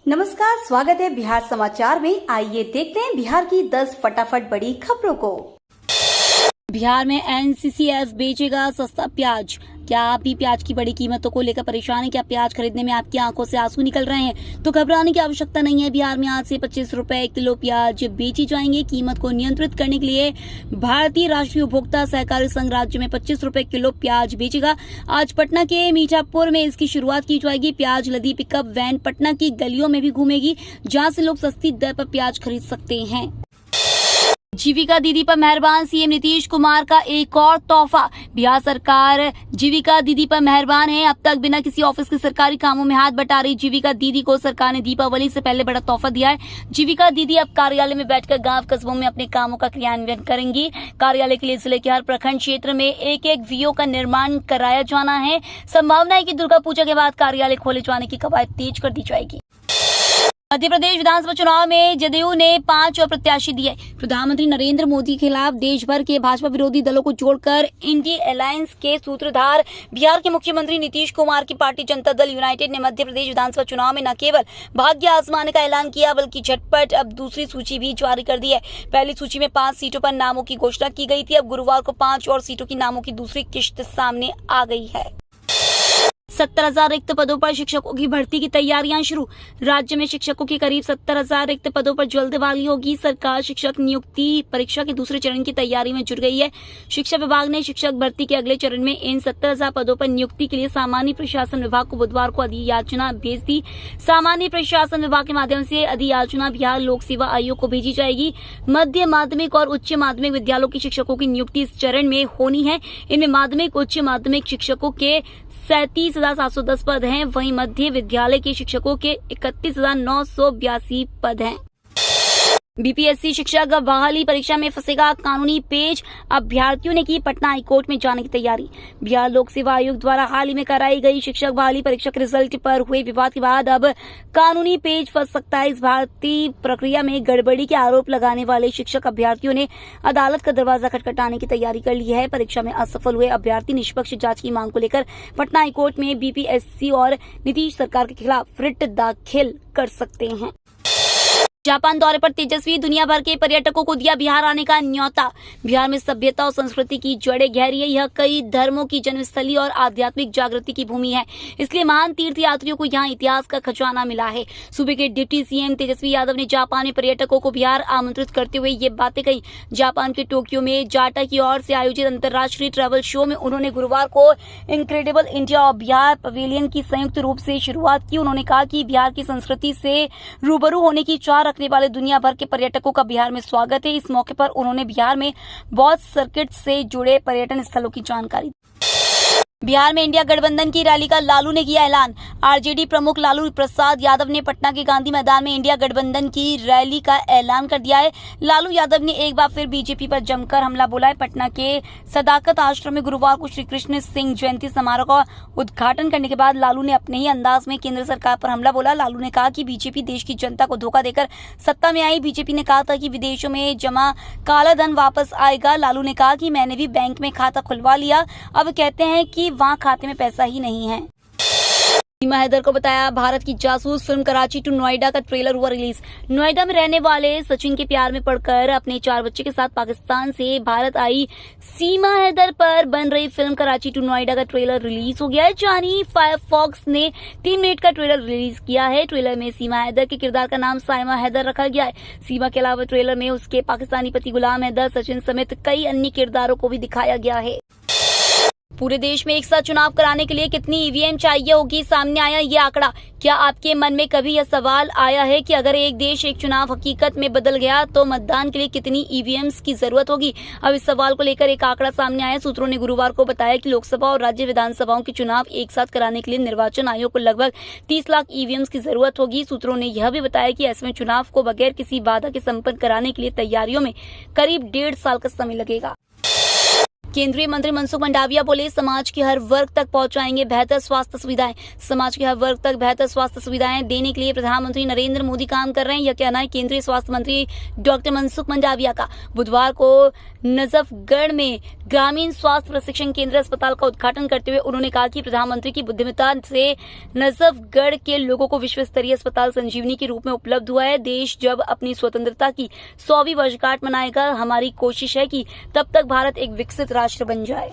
नमस्कार, स्वागत है बिहार समाचार में। आइए देखते हैं बिहार की 10 फटाफट बड़ी खबरों को। बिहार में एनसीसीएफ बेचेगा सस्ता प्याज। क्या आप भी प्याज की बड़ी कीमतों को लेकर परेशान हैं? क्या प्याज खरीदने में आपकी आंखों से आंसू निकल रहे हैं? तो घबराने की आवश्यकता नहीं है। बिहार में आज से 25 रुपए किलो प्याज बेची जाएंगे। कीमत को नियंत्रित करने के लिए भारतीय राष्ट्रीय उपभोक्ता सहकारी संघ राज्य में 25 रुपए किलो प्याज बेचेगा। आज पटना के मीठापुर में इसकी शुरुआत की जाएगी। प्याज लदी पिकअप वैन पटना की गलियों में भी घूमेगी, जहाँ से लोग सस्ती दर पर प्याज खरीद सकते हैं। जीविका दीदी पर मेहरबान, सीएम नीतीश कुमार का एक और तोहफा। बिहार सरकार जीविका दीदी पर मेहरबान है। अब तक बिना किसी ऑफिस के सरकारी कामों में हाथ बटा रही जीविका दीदी को सरकार ने दीपावली से पहले बड़ा तोहफा दिया है। जीविका दीदी अब कार्यालय में बैठकर गांव कस्बों में अपने कामों का क्रियान्वयन करेंगी। कार्यालय के लिए जिले के हर प्रखंड क्षेत्र में एक वीओ का निर्माण कराया जाना है। संभावना है कि दुर्गा पूजा के बाद कार्यालय खोले जाने की कवायद तेज कर दी जाएगी। मध्य प्रदेश विधानसभा चुनाव में जदयू ने 5 और प्रत्याशी दिए। प्रधानमंत्री नरेंद्र मोदी के खिलाफ देश भर के भाजपा विरोधी दलों को जोड़कर इंडी अलायंस के सूत्रधार बिहार के मुख्यमंत्री नीतीश कुमार की पार्टी जनता दल यूनाइटेड ने मध्य प्रदेश विधानसभा चुनाव में न केवल भाग्य आजमाने का ऐलान किया, बल्कि झटपट अब दूसरी सूची भी जारी कर दी है। पहली सूची में 5 सीटों पर नामों की घोषणा की गई थी। अब गुरुवार को 5 और सीटों की नामों की दूसरी किश्त सामने आ गई है। 70,000 रिक्त पदों पर शिक्षकों की भर्ती की तैयारियां शुरू। राज्य में शिक्षकों की करीब 70,000 रिक्त पदों पर जल्द बहाली होगी। सरकार शिक्षक नियुक्ति परीक्षा के दूसरे चरण की तैयारी में जुट गई है। शिक्षा विभाग ने शिक्षक भर्ती के अगले चरण में इन 70,000 पदों पर नियुक्ति के लिए सामान्य प्रशासन विभाग को बुधवार को अधियाचना भेज दी। सामान्य प्रशासन विभाग के माध्यम से अधियाचना बिहार लोक सेवा आयोग को भेजी जाएगी। मध्य माध्यमिक और उच्च माध्यमिक विद्यालयों के शिक्षकों की नियुक्ति इस चरण में होनी है। इनमें माध्यमिक उच्च माध्यमिक शिक्षकों के 37,710 पद हैं। वहीं मध्य विद्यालय के शिक्षकों के 31,982 पद हैं। बीपीएससी शिक्षक बहाली परीक्षा में फंसेगा कानूनी पेच। अभ्यर्थियों ने की पटना हाईकोर्ट में जाने की तैयारी। बिहार लोक सेवा आयोग द्वारा हाल ही में कराई गई शिक्षक बहाली परीक्षा के रिजल्ट पर हुए विवाद के बाद अब कानूनी पेच फंस सकता है। इस भर्ती प्रक्रिया में गड़बड़ी के आरोप लगाने वाले शिक्षक अभ्यर्थियों ने अदालत का दरवाजा खटखटाने की तैयारी कर ली है। परीक्षा में असफल हुए अभ्यर्थी निष्पक्ष जांच की मांग को लेकर पटना हाईकोर्ट में बीपीएससी और नीतीश सरकार के खिलाफ रिट दाखिल कर सकते हैं। जापान दौरे पर तेजस्वी, दुनिया भर के पर्यटकों को दिया बिहार आने का न्योता। बिहार में सभ्यता और संस्कृति की जड़ें गहरी है। यह कई धर्मों की जन्मस्थली और आध्यात्मिक जागृति की भूमि है। इसलिए महान तीर्थ यात्रियों को यहाँ इतिहास का खजाना मिला है। सूबे के डिप्टी सीएम तेजस्वी यादव ने जापानी पर्यटकों को बिहार आमंत्रित करते हुए ये बातें कही। जापान के टोक्यो में जाटा की ओर से आयोजित अंतर्राष्ट्रीय ट्रैवल शो में उन्होंने गुरुवार को इनक्रेडिबल इंडिया और बिहार पवेलियन की संयुक्त रूप से शुरुआत की। उन्होंने कहा कि बिहार की संस्कृति से रूबरू होने की चाह रखने वाले दुनिया भर के पर्यटकों का बिहार में स्वागत है। इस मौके पर उन्होंने बिहार में बौद्ध सर्किट से जुड़े पर्यटन स्थलों की जानकारी दी। बिहार में इंडिया गठबंधन की रैली का लालू ने किया ऐलान। आरजेडी प्रमुख लालू प्रसाद यादव ने पटना के गांधी मैदान में इंडिया गठबंधन की रैली का ऐलान कर दिया है। लालू यादव ने एक बार फिर बीजेपी पर जमकर हमला बोला है। पटना के सदाकत आश्रम में गुरुवार को श्री कृष्ण सिंह जयंती समारोह का उद्घाटन करने के बाद लालू ने अपने ही अंदाज में केंद्र सरकार पर हमला बोला। लालू ने कहा कि बीजेपी देश की जनता को धोखा देकर सत्ता में आई। बीजेपी ने कहा था कि विदेशों में जमा काला धन वापस आएगा। लालू ने कहा कि मैंने भी बैंक में खाता खुलवा लिया, अब कहते हैं कि वहाँ खाते में पैसा ही नहीं है। सीमा हैदर को बताया भारत की जासूस। फिल्म कराची टू नोएडा का ट्रेलर हुआ रिलीज। नोएडा में रहने वाले सचिन के प्यार में पड़कर अपने 4 बच्चे के साथ पाकिस्तान से भारत आई सीमा हैदर पर बन रही फिल्म कराची टू नोएडा का ट्रेलर रिलीज हो गया है। जानी फायरफॉक्स ने 3 मिनट का ट्रेलर रिलीज किया है। ट्रेलर में सीमा हैदर के किरदार का नाम साइमा हैदर रखा गया है। सीमा के अलावा ट्रेलर में उसके पाकिस्तानी पति गुलाम हैदर, सचिन समेत कई अन्य किरदारों को भी दिखाया गया है। पूरे देश में एक साथ चुनाव कराने के लिए कितनी ईवीएम चाहिए होगी, सामने आया ये आंकड़ा। क्या आपके मन में कभी यह सवाल आया है कि अगर एक देश एक चुनाव हकीकत में बदल गया तो मतदान के लिए कितनी ईवीएम्स की जरूरत होगी? अब इस सवाल को लेकर एक आंकड़ा सामने आया। सूत्रों ने गुरुवार को बताया कि लोकसभा और राज्य विधानसभाओं के चुनाव एक साथ कराने के लिए निर्वाचन आयोग को लगभग 30 लाख ईवीएम्स की जरूरत होगी। सूत्रों ने यह भी बताया कि ऐसे में चुनाव को बगैर किसी बाधा के संपन्न कराने के लिए तैयारियों में करीब 1.5 साल का समय लगेगा। केंद्रीय मंत्री मनसुख मंडाविया बोले, समाज के हर वर्ग तक पहुंचाएंगे बेहतर स्वास्थ्य सुविधाएं। समाज के हर वर्ग तक बेहतर स्वास्थ्य सुविधाएं देने के लिए प्रधानमंत्री नरेंद्र मोदी काम कर रहे हैं। यह कहना है केंद्रीय स्वास्थ्य मंत्री डॉक्टर मनसुख मंडाविया का। बुधवार को नजफगढ़ में ग्रामीण स्वास्थ्य प्रशिक्षण केंद्र अस्पताल का उद्घाटन करते हुए उन्होंने कहा कि प्रधानमंत्री की बुद्धिमत्ता से नजफगढ़ के लोगों को विश्व स्तरीय अस्पताल संजीवनी के रूप में उपलब्ध हुआ है। देश जब अपनी स्वतंत्रता की 100वीं वर्षगांठ मनाएगा, हमारी कोशिश है कि तब तक भारत एक विकसित राष्ट्र बन जाए।